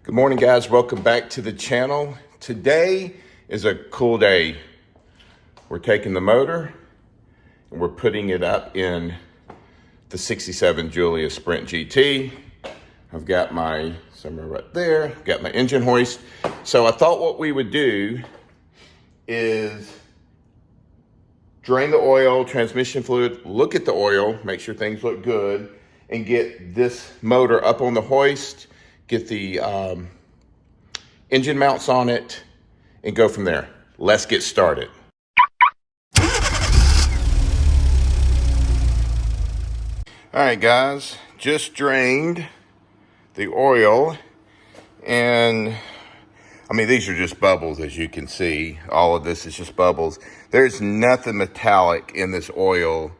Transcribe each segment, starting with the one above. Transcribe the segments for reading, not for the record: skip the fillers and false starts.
Good morning, guys. Welcome back to the channel. Today is a cool day. We're taking the motor and we're putting it up in the 67 Giulia Sprint GT. I've got my, somewhere right there, got my engine hoist. So I thought what we would do is drain the oil, transmission fluid, look at the oil, make sure things look good, and get this motor up on the hoist, get the engine mounts on it, and go from there. Let's get started. All right, guys, just drained the oil, and I mean, these are just bubbles, as you can see. All of this is just bubbles. There's nothing metallic in this oil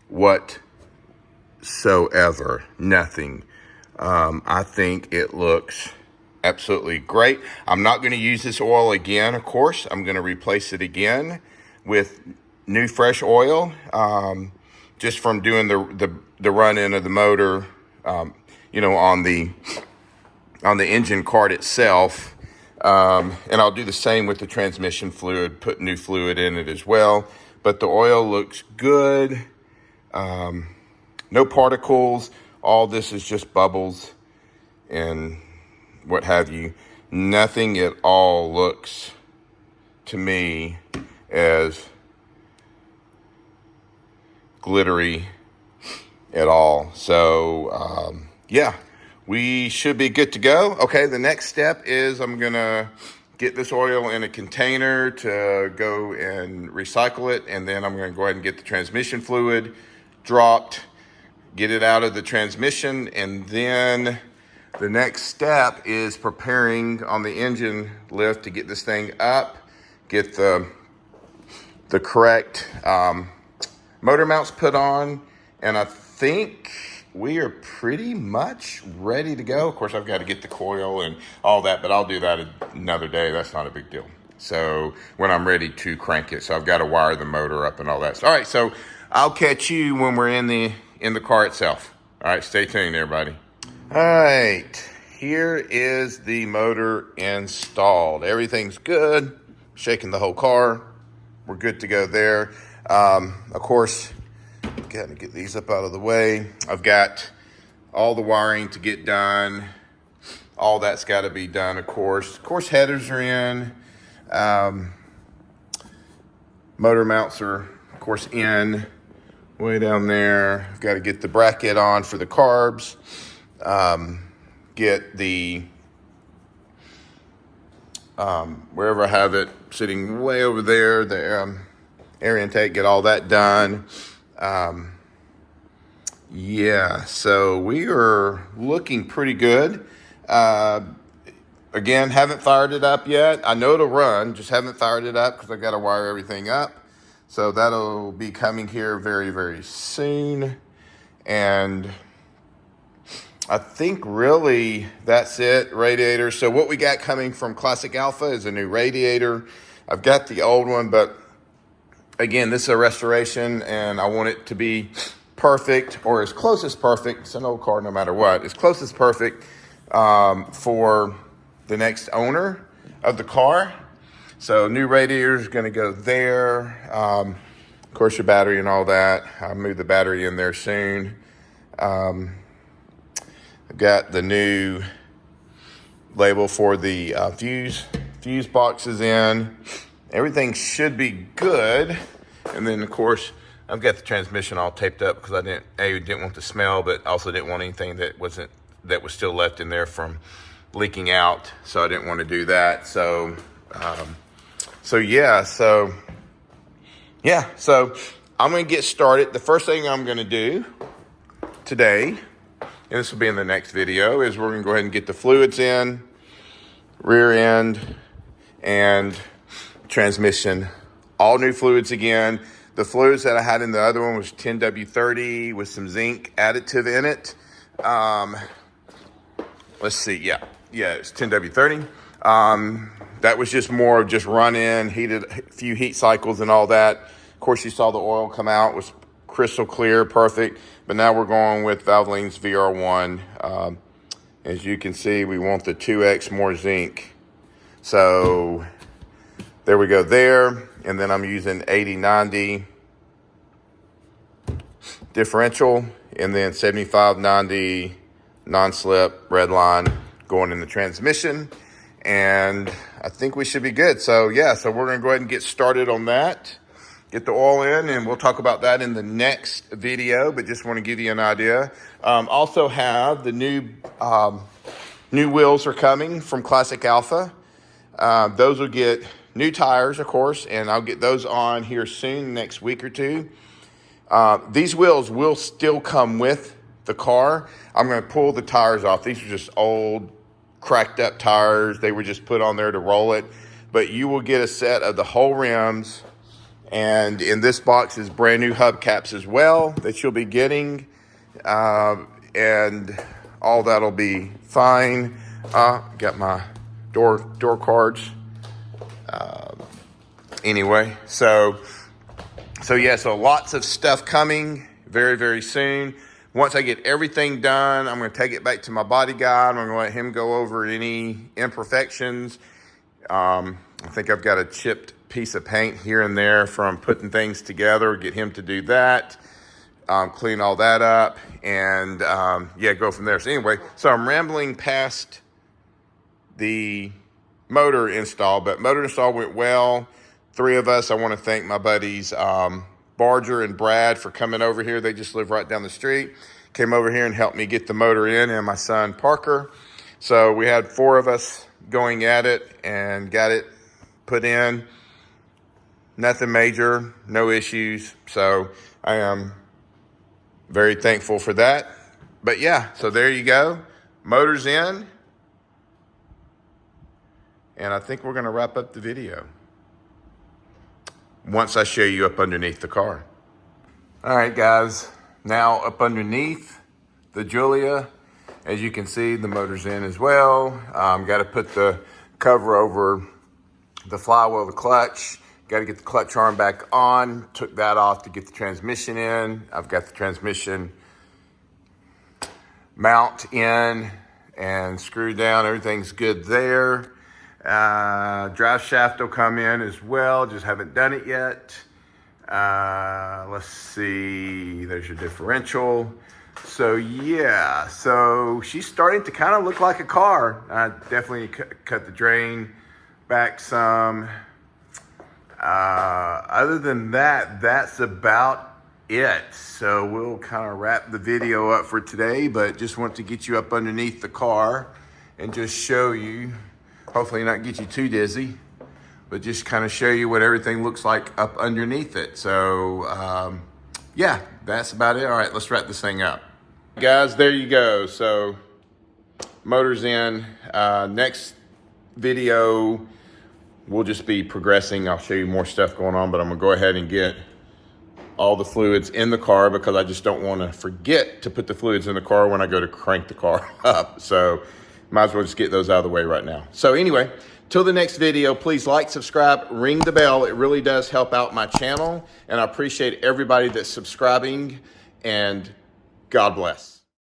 whatsoever, nothing. I think it looks absolutely great. I'm not going to use this oil again, of course. I'm going to replace it again with new fresh oil, just from doing the run-in of the motor, you know, on the engine cart itself. And I'll do the same with the transmission fluid, put new fluid in it as well. But the oil looks good. No particles. All this is just bubbles and what have you. Nothing at all looks to me as glittery at all. So, yeah, we should be good to go. Okay, the next step is I'm gonna get this oil in a container to go and recycle it, and then I'm gonna go ahead and get the transmission fluid dropped, get it out of the transmission, and then the next step is preparing on the engine lift to get this thing up, get the correct motor mounts put on, and I think we are pretty much ready to go. Of course, I've got to get the coil and all that, but I'll do that another day. That's not a big deal. So when I'm ready to crank it, so I've got to wire the motor up and all that. So, all right, so I'll catch you when we're in the car itself. All right, stay tuned, everybody. All right, here is the motor installed. Everything's good. Shaking the whole car. We're good to go there. Of course, got to get these up out of the way. I've got all the wiring to get done. All that's got to be done, of course. Of course, headers are in. Motor mounts are, of course, in. Way down there. I've got to get the bracket on for the carbs. Get the, wherever I have it, sitting way over there, the air intake, get all that done. Yeah, so we are looking pretty good. Again, haven't fired it up yet. I know it'll run, just haven't fired it up because I've got to wire everything up. So that'll be coming here very, very soon. And I think really that's it, radiator. So what we got coming from Classic Alfa is a new radiator. I've got the old one, but again, this is a restoration and I want it to be perfect, or as close as perfect. It's an old car no matter what. As close as perfect for the next owner of the car. So new radiator is going to go there. Of course, your battery and all that. I'll move the battery in there soon. I've got the new label for the fuse boxes in. Everything should be good. And then, of course, I've got the transmission all taped up because I didn't want the smell, but also didn't want anything that was still left in there from leaking out. So I didn't want to do that. So I'm going to get started. The first thing I'm going to do today, and this will be in the next video, is we're going to go ahead and get the fluids in, rear end and transmission, all new fluids again. The fluids that I had in the other one was 10W30 with some zinc additive in it. Let's see, yeah, it's 10W30. That was just more of just run in, heated a few heat cycles and all that. Of course, you saw the oil come out, was crystal clear, perfect. But now we're going with Valvoline's VR1. As you can see, we want the 2x more zinc. So there we go there. And then I'm using 80/90 differential, and then 75/90 non-slip red line going in the transmission. And I think we should be good. So yeah, so we're gonna go ahead and get started on that. Get the oil in, and we'll talk about that in the next video, but just want to give you an idea. Also have the new wheels are coming from Classic Alfa. Those will get new tires, of course, and I'll get those on here soon, next week or two. These wheels will still come with the car. I'm going to pull the tires off. These are just old, cracked up tires. They were just put on there to roll it. But you will get a set of the whole rims. And in this box is brand new hubcaps as well that you'll be getting. And all that'll be fine. Got my door cards. Anyway, so yeah, so lots of stuff coming very, very soon. Once I get everything done, I'm going to take it back to my body guy. I'm going to let him go over any imperfections. I think I've got a chipped piece of paint here and there from putting things together. Get him to do that. Clean all that up, and yeah, go from there. So anyway, so I'm rambling past the motor install, but motor install went well. 3 of us. I want to thank my buddies Barger and Brad for coming over here. They just live right down the street. Came over here and helped me get the motor in, and my son Parker. So we had 4 of us going at it and got it put in. Nothing major, no issues. So I am very thankful for that. But yeah, so there you go. Motor's in. And I think we're going to wrap up the video once I show you up underneath the car. All right, guys. Now up underneath the Giulia, as you can see, the motor's in as well. Got to put the cover over the flywheel, the clutch. Got to get the clutch arm back on. Took that off to get the transmission in. I've got the transmission mount in and screwed down. Everything's good there. Drive shaft will come in as well. Just haven't done it yet. Let's see. There's your differential. So yeah, so she's starting to kind of look like a car. I definitely cut the drain back some. Other than that, that's about it. So we'll kind of wrap the video up for today, but just want to get you up underneath the car and just show you, hopefully not get you too dizzy, but just kind of show you what everything looks like up underneath it. So yeah, that's about it. All right, let's wrap this thing up. Guys, there you go. So motor's in. Next video, we'll just be progressing. I'll show you more stuff going on, but I'm gonna go ahead and get all the fluids in the car because I just don't want to forget to put the fluids in the car when I go to crank the car up. So might as well just get those out of the way right now. So anyway, till the next video, please like, subscribe, ring the bell. It really does help out my channel, and I appreciate everybody that's subscribing, and God bless.